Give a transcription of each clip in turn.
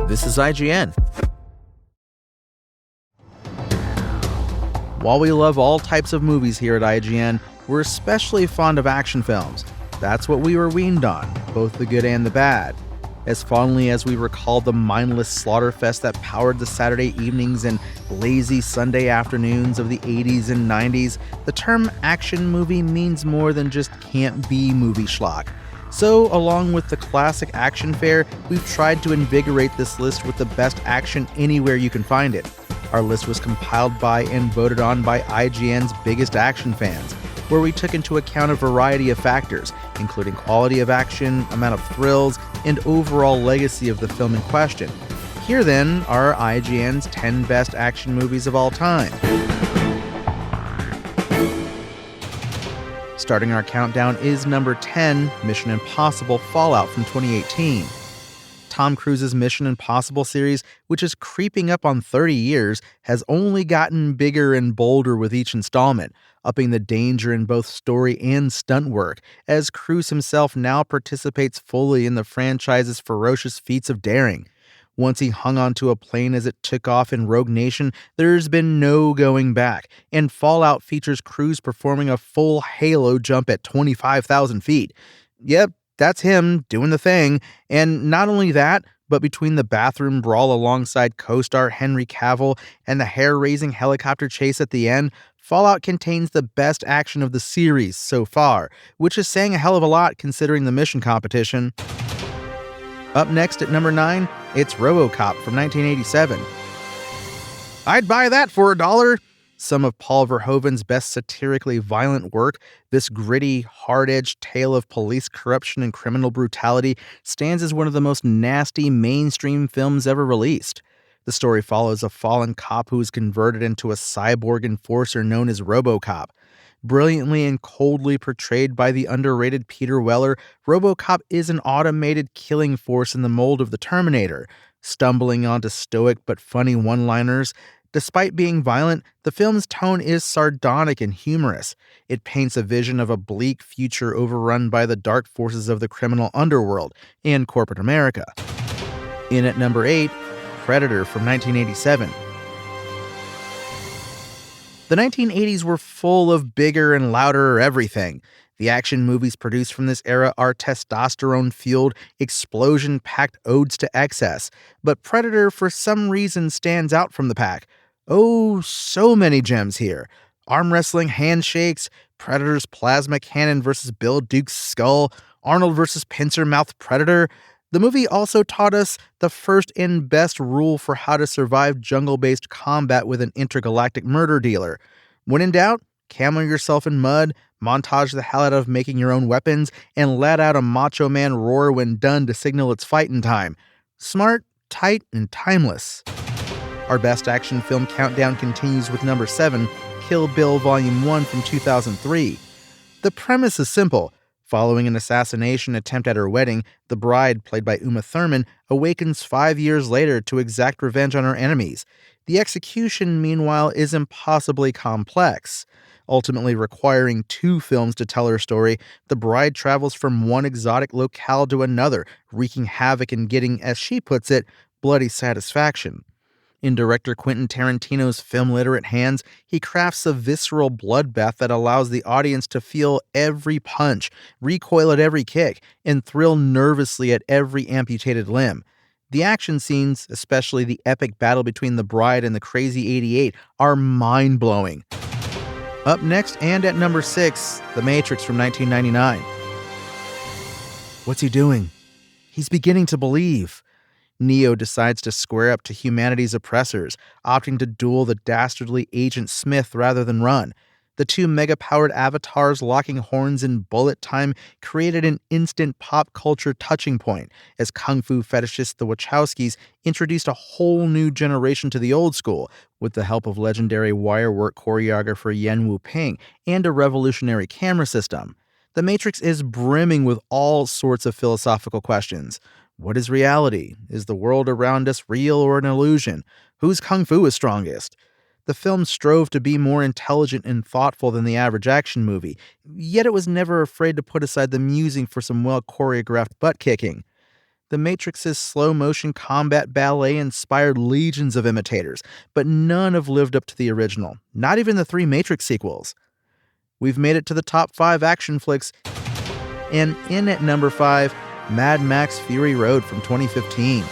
This is IGN. While we love all types of movies here at IGN, we're especially fond of action films. That's what we were weaned on, both the good and the bad. As fondly as we recall the mindless slaughterfest that powered the Saturday evenings and lazy Sunday afternoons of the 80s and 90s, the term action movie means more than just can't-be movie schlock. So, along with the classic action fare, we've tried to invigorate this list with the best action anywhere you can find it. Our list was compiled by and voted on by IGN's biggest action fans, where we took into account a variety of factors, including quality of action, amount of thrills, and overall legacy of the film in question. Here then are IGN's 10 best action movies of all time. Starting our countdown is number 10, Mission Impossible Fallout from 2018. Tom Cruise's Mission Impossible series, which is creeping up on 30 years, has only gotten bigger and bolder with each installment, upping the danger in both story and stunt work, as Cruise himself now participates fully in the franchise's ferocious feats of daring. Once he hung onto a plane as it took off in Rogue Nation, there's been no going back, and Fallout features Cruise performing a full halo jump at 25,000 feet. Yep, that's him doing the thing, and not only that, but between the bathroom brawl alongside co-star Henry Cavill and the hair-raising helicopter chase at the end, Fallout contains the best action of the series so far, which is saying a hell of a lot considering the mission competition. Up next at number 9, it's RoboCop from 1987. I'd buy that for $1. Some of Paul Verhoeven's best satirically violent work, this gritty, hard-edged tale of police corruption and criminal brutality stands as one of the most nasty mainstream films ever released. The story follows a fallen cop who is converted into a cyborg enforcer known as RoboCop. Brilliantly and coldly portrayed by the underrated Peter Weller, RoboCop is an automated killing force in the mold of the Terminator, stumbling onto stoic but funny one-liners. Despite being violent, the film's tone is sardonic and humorous. It paints a vision of a bleak future overrun by the dark forces of the criminal underworld and corporate America. In at number 8, Predator from 1987. The 1980s were full of bigger and louder everything. The action movies produced from this era are testosterone-fueled, explosion-packed odes to excess. But Predator, for some reason, stands out from the pack. Oh, so many gems here. Arm wrestling handshakes, Predator's plasma cannon versus Bill Duke's skull, Arnold versus pincer-mouthed Predator. The movie also taught us the first and best rule for how to survive jungle-based combat with an intergalactic murder dealer. When in doubt, camo yourself in mud, montage the hell out of making your own weapons, and let out a Macho Man roar when done to signal it's fighting time. Smart, tight, and timeless. Our best action film countdown continues with number 7, Kill Bill Volume 1 from 2003. The premise is simple. Following an assassination attempt at her wedding, the bride, played by Uma Thurman, awakens 5 years later to exact revenge on her enemies. The execution, meanwhile, is impossibly complex. Ultimately requiring 2 films to tell her story, the bride travels from one exotic locale to another, wreaking havoc and getting, as she puts it, bloody satisfaction. In director Quentin Tarantino's film-literate hands, he crafts a visceral bloodbath that allows the audience to feel every punch, recoil at every kick, and thrill nervously at every amputated limb. The action scenes, especially the epic battle between the bride and the Crazy 88, are mind-blowing. Up next and at number 6, The Matrix from 1999. What's he doing? He's beginning to believe. Neo decides to square up to humanity's oppressors, opting to duel the dastardly Agent Smith rather than run. The 2 mega-powered avatars locking horns in bullet time created an instant pop culture touching point, as kung fu fetishists the Wachowskis introduced a whole new generation to the old school, with the help of legendary wirework choreographer Yen Wu Ping and a revolutionary camera system. The Matrix is brimming with all sorts of philosophical questions. What is reality? Is the world around us real or an illusion? Whose kung fu is strongest? The film strove to be more intelligent and thoughtful than the average action movie, yet it was never afraid to put aside the musing for some well-choreographed butt-kicking. The Matrix's slow-motion combat ballet inspired legions of imitators, but none have lived up to the original, not even the 3 Matrix sequels. We've made it to the top 5 action flicks, and in at number 5, Mad Max Fury Road from 2015.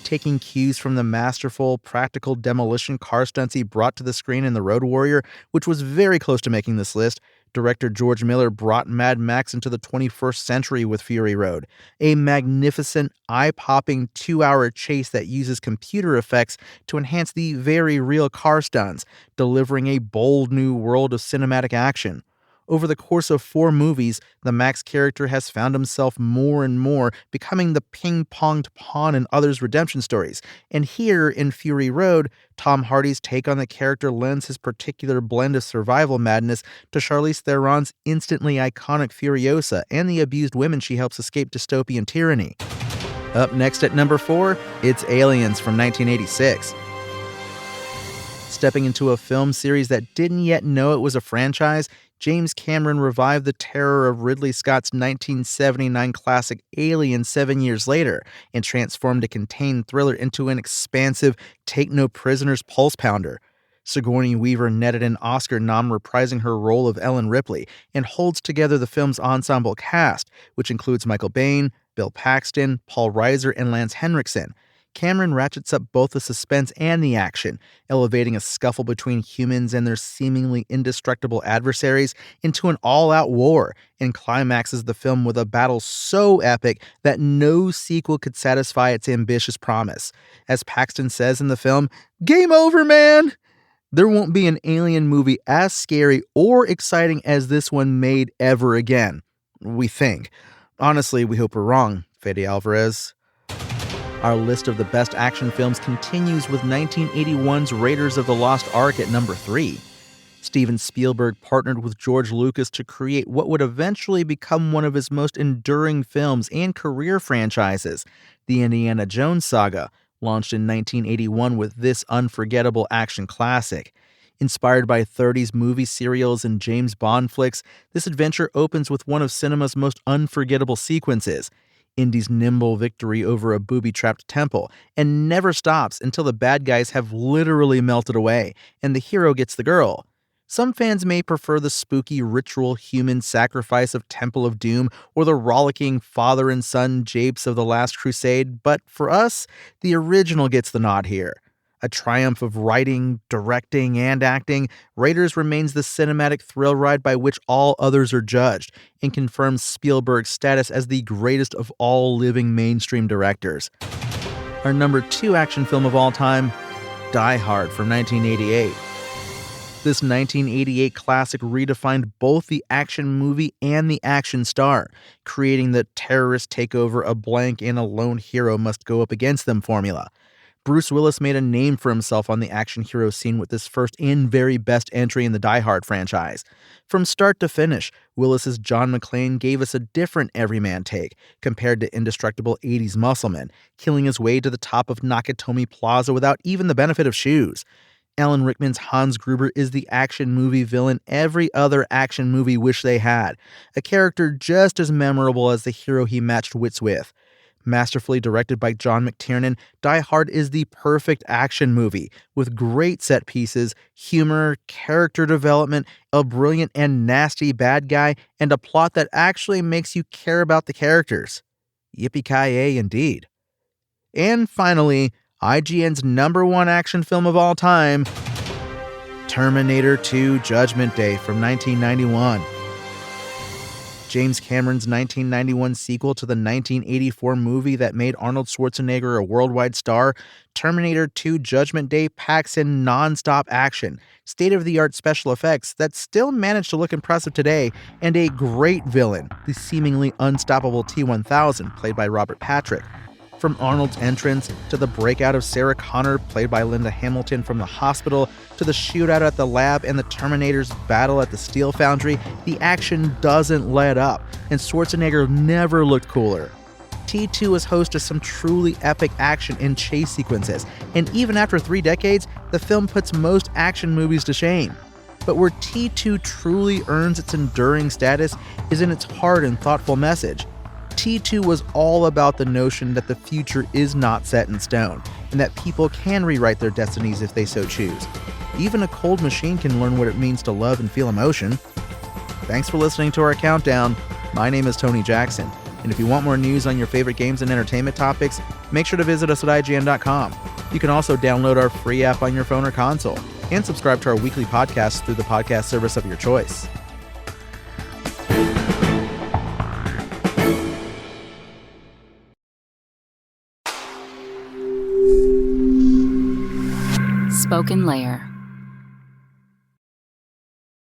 Taking cues from the masterful, practical demolition car stunts he brought to the screen in The Road Warrior, which was very close to making this list, director George Miller brought Mad Max into the 21st century with Fury Road, a magnificent, eye-popping 2-hour chase that uses computer effects to enhance the very real car stunts, delivering a bold new world of cinematic action. Over the course of 4 movies, the Max character has found himself more and more becoming the ping-ponged pawn in others' redemption stories. And here, in Fury Road, Tom Hardy's take on the character lends his particular blend of survival madness to Charlize Theron's instantly iconic Furiosa and the abused women she helps escape dystopian tyranny. Up next at number 4, it's Aliens from 1986. Stepping into a film series that didn't yet know it was a franchise, James Cameron revived the terror of Ridley Scott's 1979 classic Alien 7 years later and transformed a contained thriller into an expansive, take-no-prisoners pulse pounder. Sigourney Weaver netted an Oscar nom reprising her role of Ellen Ripley and holds together the film's ensemble cast, which includes Michael Biehn, Bill Paxton, Paul Reiser, and Lance Henriksen. Cameron ratchets up both the suspense and the action, elevating a scuffle between humans and their seemingly indestructible adversaries into an all-out war, and climaxes the film with a battle so epic that no sequel could satisfy its ambitious promise. As Paxton says in the film, "Game over, man!" There won't be an Alien movie as scary or exciting as this one made ever again. We think. Honestly, we hope we're wrong, Fede Alvarez. Our list of the best action films continues with 1981's Raiders of the Lost Ark at number 3. Steven Spielberg partnered with George Lucas to create what would eventually become one of his most enduring films and career franchises, the Indiana Jones saga, launched in 1981 with this unforgettable action classic. Inspired by 30s movie serials and James Bond flicks, this adventure opens with one of cinema's most unforgettable sequences, Indy's nimble victory over a booby-trapped temple, and never stops until the bad guys have literally melted away, and the hero gets the girl. Some fans may prefer the spooky ritual human sacrifice of Temple of Doom or the rollicking father and son japes of The Last Crusade, but for us, the original gets the nod here. A triumph of writing, directing, and acting, Raiders remains the cinematic thrill ride by which all others are judged, and confirms Spielberg's status as the greatest of all living mainstream directors. Our number 2 action film of all time, Die Hard from 1988. This 1988 classic redefined both the action movie and the action star, creating the terrorist takeover a blank and a lone hero must go up against them formula. Bruce Willis made a name for himself on the action hero scene with this first and very best entry in the Die Hard franchise. From start to finish, Willis's John McClane gave us a different everyman take, compared to indestructible 80s musclemen, killing his way to the top of Nakatomi Plaza without even the benefit of shoes. Alan Rickman's Hans Gruber is the action movie villain every other action movie wish they had, a character just as memorable as the hero he matched wits with. Masterfully directed by John McTiernan, Die Hard is the perfect action movie, with great set pieces, humor, character development, a brilliant and nasty bad guy, and a plot that actually makes you care about the characters. Yippee-ki-yay indeed. And finally, IGN's number 1 action film of all time, Terminator 2: Judgment Day from 1991. James Cameron's 1991 sequel to the 1984 movie that made Arnold Schwarzenegger a worldwide star, Terminator 2: Judgment Day packs in non-stop action, state-of-the-art special effects that still manage to look impressive today, and a great villain, the seemingly unstoppable T-1000, played by Robert Patrick. From Arnold's entrance, to the breakout of Sarah Connor, played by Linda Hamilton from the hospital, to the shootout at the lab and the Terminator's battle at the steel foundry, the action doesn't let up, and Schwarzenegger never looked cooler. T2 is host to some truly epic action and chase sequences, and even after 3 decades, the film puts most action movies to shame. But where T2 truly earns its enduring status is in its hard and thoughtful message. T2 was all about the notion that the future is not set in stone, and that people can rewrite their destinies if they so choose. Even a cold machine can learn what it means to love and feel emotion. Thanks for listening to our countdown. My name is Tony Jackson, and if you want more news on your favorite games and entertainment topics, make sure to visit us at IGN.com. You can also download our free app on your phone or console, and subscribe to our weekly podcasts through the podcast service of your choice. Spoken Layer.